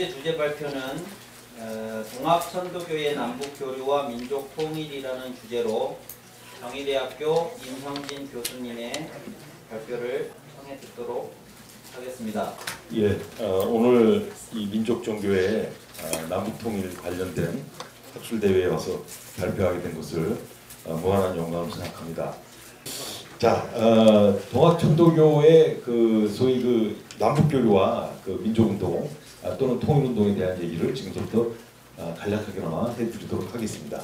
번째 주제 발표는 동학천도교의 남북교류와 민족통일이라는 주제로 경희대학교 임형진 교수님의 발표를 청해 듣도록 하겠습니다. 예, 오늘 이 민족종교의 남북통일 관련된 학술대회에 와서 발표하게 된 것을 무한한 영광으로 생각합니다. 자, 동학천도교의 소위 남북교류와 민족운동 또는 통일운동에 대한 얘기를 지금부터 간략하게나마 해드리도록 하겠습니다.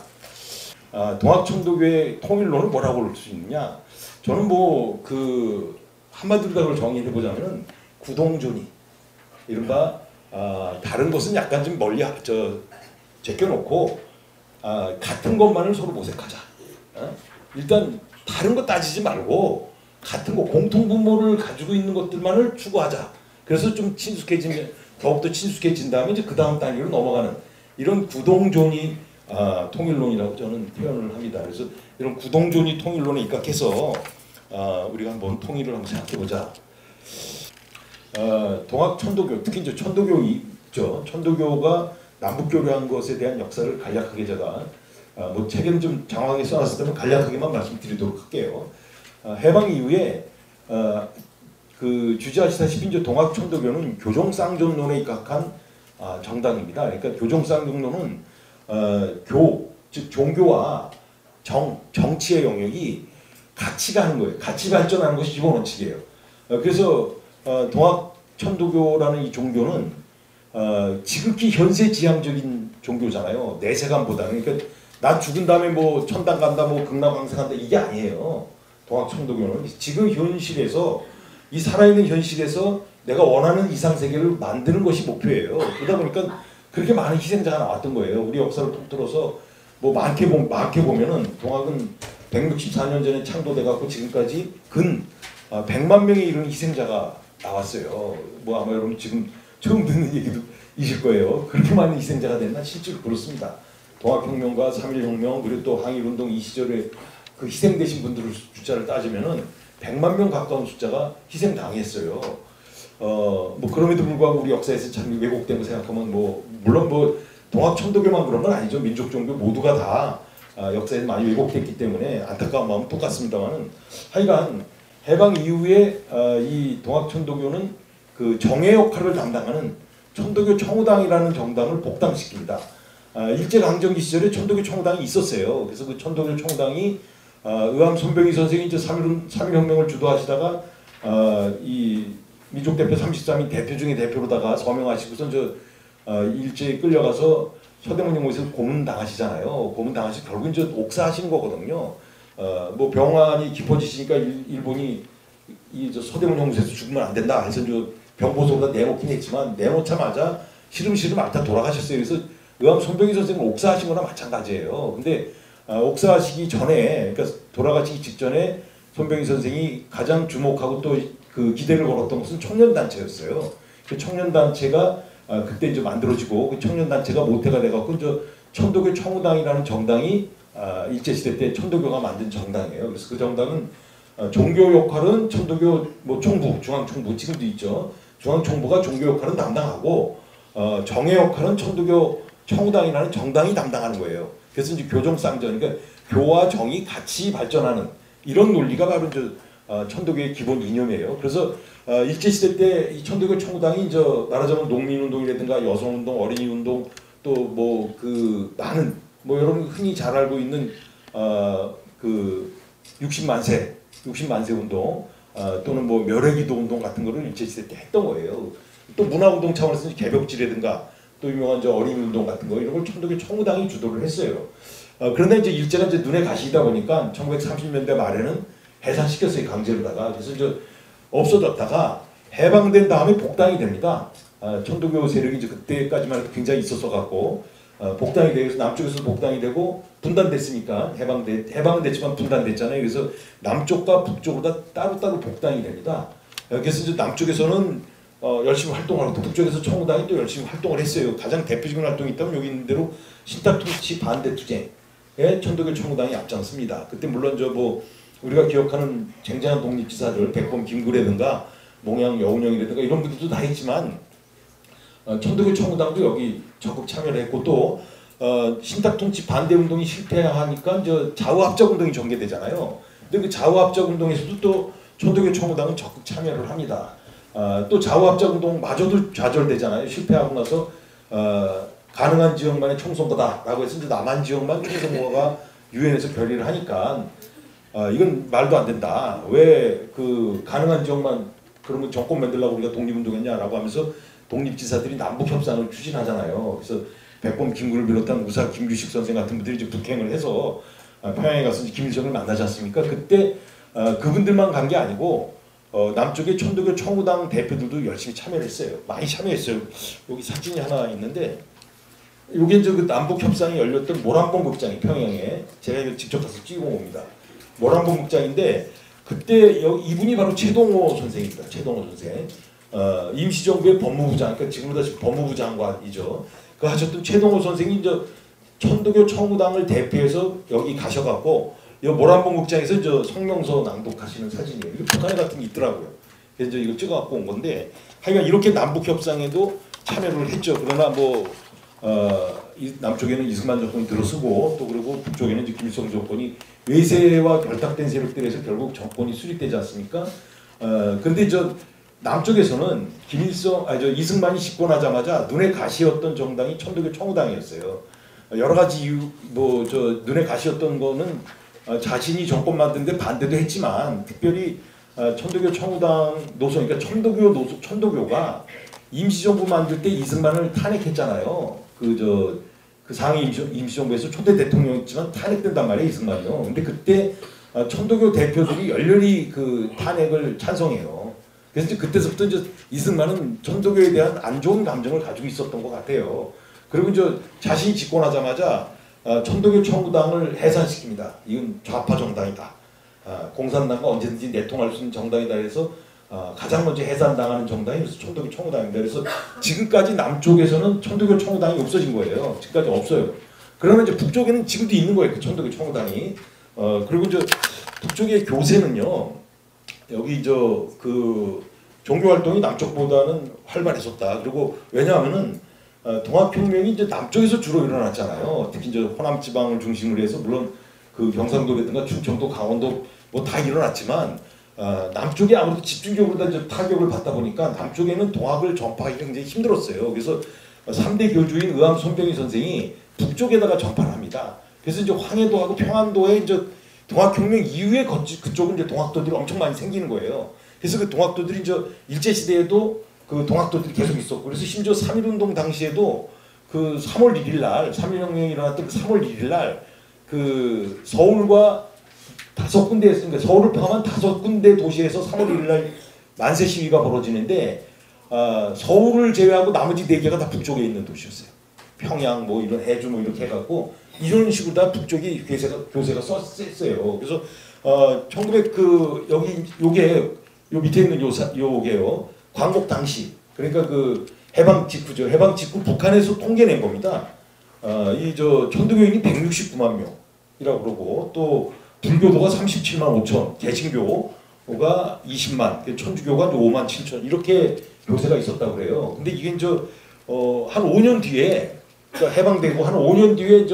동학천도교의 통일론을 뭐라고 볼 수 있느냐? 저는 한마디로 그걸 정의해 보자면은 구동존이 이른바 다른 것은 약간 좀 멀리 제껴놓고 같은 것만을 서로 모색하자. 일단 다른 거 따지지 말고 같은 거 공통분모를 가지고 있는 것들만을 추구하자. 그래서 좀 더욱더 친숙해진 다음에 이제 그 다음 단계로 넘어가는 이런 구동존이 통일론이라고 저는 표현을 합니다. 그래서 이런 구동존이 통일론에 입각해서 우리가 한번 통일을 한번 생각해보자. 동학천도교, 특히 이제 천도교 있죠. 천도교가 남북교류한 것에 대한 역사를 간략하게 제가 책에는 좀 장황하게 써놨을 때는 간략하게만 말씀드리도록 할게요. 해방 이후에 주지하시다시피 이제 동학천도교는 교종쌍존론에 입각한 정당입니다. 그러니까 교종쌍존론은 즉 종교와 정치의 영역이 같이 가는 거예요. 같이 발전하는 것이 기본 원칙이에요. 그래서 동학천도교라는 이 종교는 지극히 현세지향적인 종교잖아요. 내세관보다는. 그러니까 나 죽은 다음에 천당 간다, 극락왕생한다 이게 아니에요. 동학천도교는 지금 현실에서 이 살아있는 현실에서 내가 원하는 이상세계를 만드는 것이 목표예요. 그러다 보니까 그렇게 많은 희생자가 나왔던 거예요. 우리 역사를 통틀어서 많게 보면은 동학은 164년 전에 창도돼갖고 지금까지 근 100만 명에 이르는 희생자가 나왔어요. 아마 여러분 지금 처음 듣는 얘기도 이실 거예요. 그렇게 많은 희생자가 됐나? 실제로 그렇습니다. 동학혁명과 3.1혁명 그리고 또 항일운동 이 시절에 희생되신 분들의 숫자를 따지면은 100만 명 가까운 숫자가 희생당했어요. 그럼에도 불구하고 우리 역사에서 참 왜곡된 거 생각하면 물론 동학천도교만 그런 건 아니죠. 민족종교 모두가 다 역사에서 많이 왜곡됐기 때문에 안타까운 마음은 똑같습니다만은 하여간 해방 이후에 이 동학천도교는 정의 역할을 담당하는 천도교 청우당이라는 정당을 복당시킵니다. 일제강점기 시절에 천도교 청우당이 있었어요. 그래서 그 천도교 청우당이 의암 손병희 선생이 이제 3.1혁명을 주도하시다가 이 민족대표 33인 대표 중에 대표로다가 서명하시고선 일제에 끌려가서 서대문 연구소에서 고문당하시잖아요. 고문당하시고 결국 이제 옥사하시는 거거든요. 병환이 깊어지시니까 일본이 서대문 연구소에서 죽으면 안 된다 해서 병보소보다 내놓긴 했지만 내놓자마자 시름시름 앓다 돌아가셨어요. 그래서 의암 손병희 선생을 옥사하신 거나 마찬가지예요. 근데 옥사하시기 전에, 그러니까 돌아가시기 직전에 손병희 선생이 가장 주목하고 또 기대를 걸었던 것은 청년단체였어요. 그 청년단체가 그때 이제 만들어지고 그 청년단체가 모태가 돼갖고 천도교 청우당이라는 정당이 일제시대 때 천도교가 만든 정당이에요. 그래서 그 정당은 종교 역할은 천도교 총부, 중앙총부 지금도 있죠. 중앙총부가 종교 역할은 담당하고 정의 역할은 천도교 청우당이라는 정당이 담당하는 거예요. 그래서 이제 교종쌍전, 그러니까 교와 정이 같이 발전하는 이런 논리가 바로 천도교의 기본 이념이에요. 그래서 일제시대 때 이 천도교 청우당이 말하자면 농민운동이라든가 여성운동, 어린이운동 또 많은 여러분 흔히 잘 알고 있는 60만세 운동 또는 멸해기도 운동 같은 거를 일제시대 때 했던 거예요. 또 문화운동 차원에서 개벽지라든가 또 유명한 어린이운동 같은 거 이런 걸 천도교 청우당이 주도를 했어요. 그런데 이제 일제가 눈에 가시다 보니까 1930년대 말에는 해산시켰어요. 강제로다가. 그래서 없어졌다가 해방된 다음에 복당이 됩니다. 천도교 세력이 그때까지만 해도 굉장히 있었어 갖고 복당이 되고 남쪽에서 복당이 되고 분단됐으니까 해방은 됐지만 분단됐잖아요. 그래서 남쪽과 북쪽으로 다 따로따로 복당이 됩니다. 그래서 이제 남쪽에서는 열심히 활동을 하고 북쪽에서 청우당이 또 열심히 활동을 했어요. 가장 대표적인 활동이 있다면 여기 있는 대로 신탁통치 반대 투쟁에 천도교 청우당이 앞장섭니다. 그때 물론 우리가 기억하는 쟁쟁한 독립지사들 백범 김구라든가 몽양 여운형이라든가 이런 분들도 다 했지만 천도교 청우당도 여기 적극 참여를 했고 또 신탁통치 반대 운동이 실패하니까 좌우합작 운동이 전개되잖아요. 근데 그 좌우합작 운동에서도 또 천도교 청우당은 적극 참여를 합니다. 또 좌우합작 운동마저도 좌절되잖아요. 실패하고 나서 가능한 지역만의 총선거다라고 해서 이제 남한 지역만 총선거가 유엔에서 결의를 하니까 이건 말도 안 된다. 왜 그 가능한 지역만 그러면 정권 만들려고 우리가 독립운동했냐라고 하면서 독립지사들이 남북협상을 추진하잖아요. 그래서 백범 김구를 비롯한 우사 김규식 선생 같은 분들이 이제 북행을 해서 평양에 가서 김일성을 만나지 않습니까? 그때 그분들만 간 게 아니고 남쪽의 천도교 청우당 대표들도 열심히 참여를 했어요. 많이 참여했어요. 여기 사진이 하나 있는데 이게 이제 그 남북 협상이 열렸던 모란봉 극장이 평양에 제가 이거 직접 가서 찍어온 겁니다. 모란봉 극장인데 그때 이분이 바로 최동호 선생입니다. 최동호 선생. 임시정부의 법무부장, 그러니까 지금보다 법무부 장관이죠. 그 하셨던 최동호 선생이 이제 천도교 청우당을 대표해서 여기 가셔갖고 이 모란봉 극장에서 저 성명서 낭독하시는 사진이에요. 이거 북한에 같은 게 있더라고요. 그래서 이거 찍어갖고 온 건데 하여간 이렇게 남북 협상에도 참여를 했죠. 그러나 이 남쪽에는 이승만 정권이 들어서고 또 그리고 북쪽에는 이제 김일성 정권이 외세와 결탁된 세력들에서 결국 정권이 수립되지 않습니까? 그런데 남쪽에서는 이승만이 집권하자마자 눈에 가시였던 정당이 천도교 청우당이었어요. 여러 가지 이유 눈에 가시였던 거는 자신이 정권 만드는데 반대도 했지만 특별히 천도교 청우당 노선, 그러니까 천도교가 임시정부 만들 때 이승만을 탄핵했잖아요. 그 상위 임시정부에서 초대 대통령이었지만 탄핵된단 말이에요, 이승만이요. 근데 그때 천도교 대표들이 열렬히 그 탄핵을 찬성해요. 그래서 이제 그때서부터 이승만은 천도교에 대한 안 좋은 감정을 가지고 있었던 것 같아요. 그리고 자신이 집권하자마자 천도교 청우당을 해산시킵니다. 이건 좌파 정당이다. 공산당과 언제든지 내통할 수 있는 정당이다 해서 가장 먼저 해산당하는 정당이 천도교 청우당입니다. 그래서 지금까지 남쪽에서는 천도교 청우당이 없어진 거예요. 지금까지 없어요. 그러면 이제 북쪽에는 지금도 있는 거예요. 그 천도교 청우당이. 그리고 북쪽의 교세는요. 여기 그 종교 활동이 남쪽보다는 활발했었다. 그리고 왜냐하면은 동학혁명이 이제 남쪽에서 주로 일어났잖아요. 특히 호남 지방을 중심으로 해서 물론 그 경상도라든가 충청도, 강원도 뭐 다 일어났지만 남쪽이 아무래도 집중적으로 다 타격을 받다 보니까 남쪽에는 동학을 전파하기가 굉장히 힘들었어요. 그래서 3대 교주인 의암 손병희 선생이 북쪽에다가 전파를 합니다. 그래서 이제 황해도하고 평안도에 동학혁명 이후에 그쪽은 동학도들이 엄청 많이 생기는 거예요. 그래서 그 동학도들이 일제시대에도 그 동학도들이 계속 있었고, 그래서 심지어 3.1운동 당시에도 그 3월 1일 날, 3.1혁명이 일어났던 그 3월 1일 날, 그 서울과 5군데, 그러니까 서울을 포함한 5군데 도시에서 3월 1일 날 만세 시위가 벌어지는데, 서울을 제외하고 나머지 4개가 다 북쪽에 있는 도시였어요. 평양, 뭐 이런 해주 뭐 이렇게 해갖고, 이런 식으로 다 북쪽이 교세가 썼어요. 그래서 1900 요게 요 밑에 있는 요게요. 광복 당시, 그러니까 그 해방 직후죠. 해방 직후 북한에서 통계낸 겁니다. 천도교인이 169만 명이라고 그러고 또 불교도가 37만 5천, 개신교가 20만, 천주교가 5만 7천 이렇게 교세가 있었다고 그래요. 근데 이게 한 5년 뒤에 그러니까 해방되고 한 5년 뒤에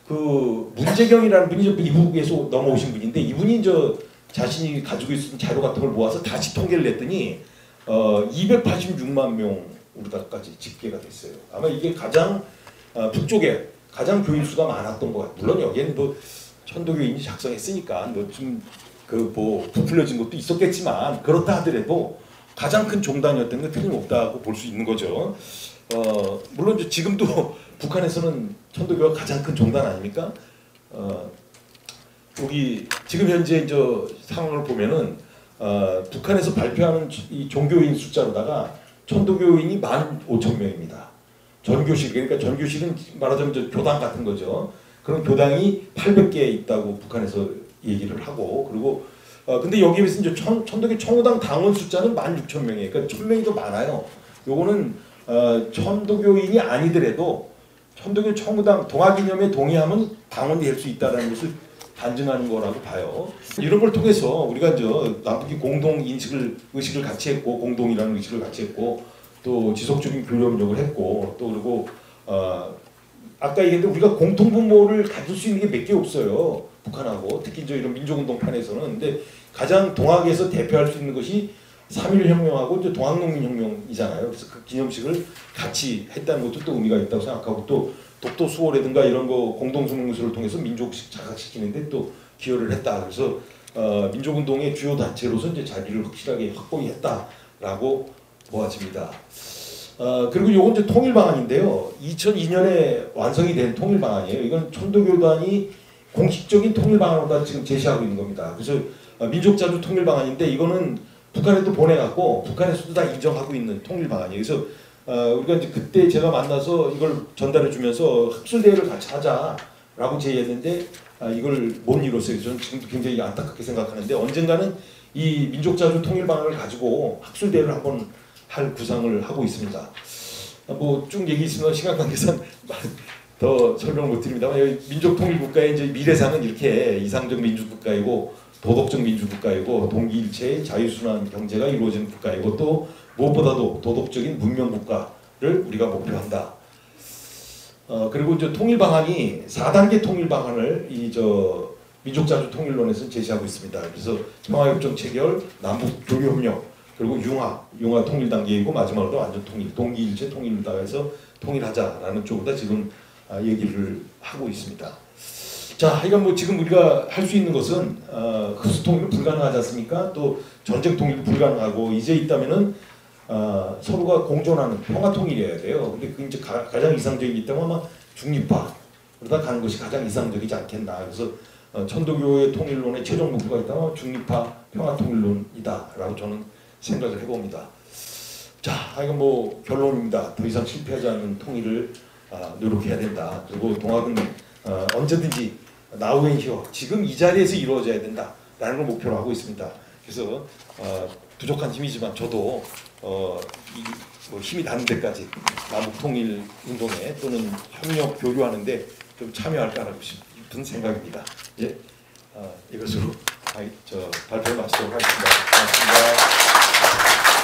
그 문재경이라는 분이 미국에서 넘어오신 분인데 이분이 자신이 가지고 있었던 자료 같은 걸 모아서 다시 통계를 냈더니 286만 명으로까지 집계가 됐어요. 아마 이게 가장 북쪽에 가장 교인 수가 많았던 것 같아요. 물론 여기에는 뭐 천도교인이 작성했으니까 뭐 부풀려진 것도 있었겠지만 그렇다 하더라도 가장 큰 종단이었던 건 틀림없다고 볼 수 있는 거죠. 물론 지금도 북한에서는 천도교가 가장 큰 종단 아닙니까? 여기 지금 현재 상황을 보면은 북한에서 발표하는 이 종교인 숫자로다가 천도교인이 15,000명입니다. 전교실, 그러니까 전교실은 말하자면 교당 같은 거죠. 그런 교당이 800개 있다고 북한에서 얘기를 하고, 그리고 근데 여기에 비해서 천도교 청우당 당원 숫자는 16,000명이에요. 그러니까 1,000명이 더 많아요. 요거는 천도교인이 아니더라도 천도교 청우당 동학이념에 동의하면 당원이 될 수 있다는 것을 반증하는 거라고 봐요. 이런 걸 통해서 우리가 남북이 공동 의식을 같이 했고, 공동이라는 의식을 같이 했고, 또 지속적인 교류 협력을 했고 또 그리고 아까 얘기했는데 우리가 공통분모를 가질 수 있는 게 몇 개 없어요. 북한하고 특히 이제 이런 민족운동판에서는. 근데 가장 동학에서 대표할 수 있는 것이 3.1혁명하고 이제 동학농민혁명이잖아요. 그래서 그 기념식을 같이 했다는 것도 또 의미가 있다고 생각하고 또 독도 수호라든가 이런 거 공동성명서를 통해서 민족식 자각시키는데 또 기여를 했다. 그래서 민족운동의 주요 단체로서 이제 자리를 확실하게 확보히 했다라고 보아집니다. 그리고 요건 이제 통일방안인데요. 2002년에 완성이 된 통일방안이에요. 이건 천도교단이 공식적인 통일방안으로 지금 제시하고 있는 겁니다. 그래서 민족자주 통일방안인데 이거는 북한에도 보내갖고 북한에서도 다 인정하고 있는 통일방안이에요. 그래서 우리가 이제 그때 제가 만나서 이걸 전달해주면서 학술대회를 같이 하자라고 제의했는데 이걸 못 이뤘어요. 저는 지금도 굉장히 안타깝게 생각하는데 언젠가는 이 민족자주 통일방안을 가지고 학술대회를 한번 할 구상을 하고 있습니다. 뭐 쭉 얘기 있으면 시간 관계상 더 설명을 못 드립니다만 민족 통일 국가의 이제 미래상은 이렇게 이상적 민주국가이고 도덕적 민주국가이고 동기일체의 자유순환 경제가 이루어지는 국가이고 또 무엇보다도 도덕적인 문명 국가를 우리가 목표한다. 그리고 이제 통일 방안이 4단계 통일 방안을 민족자주 통일론에서 제시하고 있습니다. 그래서 평화협정 체결, 남북 교류 협력, 그리고 융화 통일 단계이고 마지막으로 완전 통일, 동기일체 통일을 다해서 통일하자라는 쪽으로 지금 얘기를 하고 있습니다. 자, 이건 뭐 지금 우리가 할 수 있는 것은 흡수 통일은 불가능하지 않습니까? 또 전쟁 통일도 불가능하고 이제 있다면은 서로가 공존하는 평화 통일이어야 돼요. 근데 그 이제 가장 이상적이기 때문에 아마 중립화 그러다 가는 것이 가장 이상적이지 않겠나. 그래서 천도교의 통일론의 최종 목표가 있다면 중립화 평화 통일론이다라고 저는 생각을 해봅니다. 자, 이건 뭐 결론입니다. 더 이상 실패하지 않는 통일을 노력해야 된다. 그리고 동학은 언제든지 now and here, 지금 이 자리에서 이루어져야 된다라는 걸 목표로 하고 있습니다. 그래서 부족한 힘이지만 저도 뭐 힘이 닿는 데까지 남북 통일 운동에 또는 협력 교류하는데 좀 참여할까라고 싶은 생각입니다. 예, 이것으로 발표를 마치도록 하겠습니다. 고맙습니다.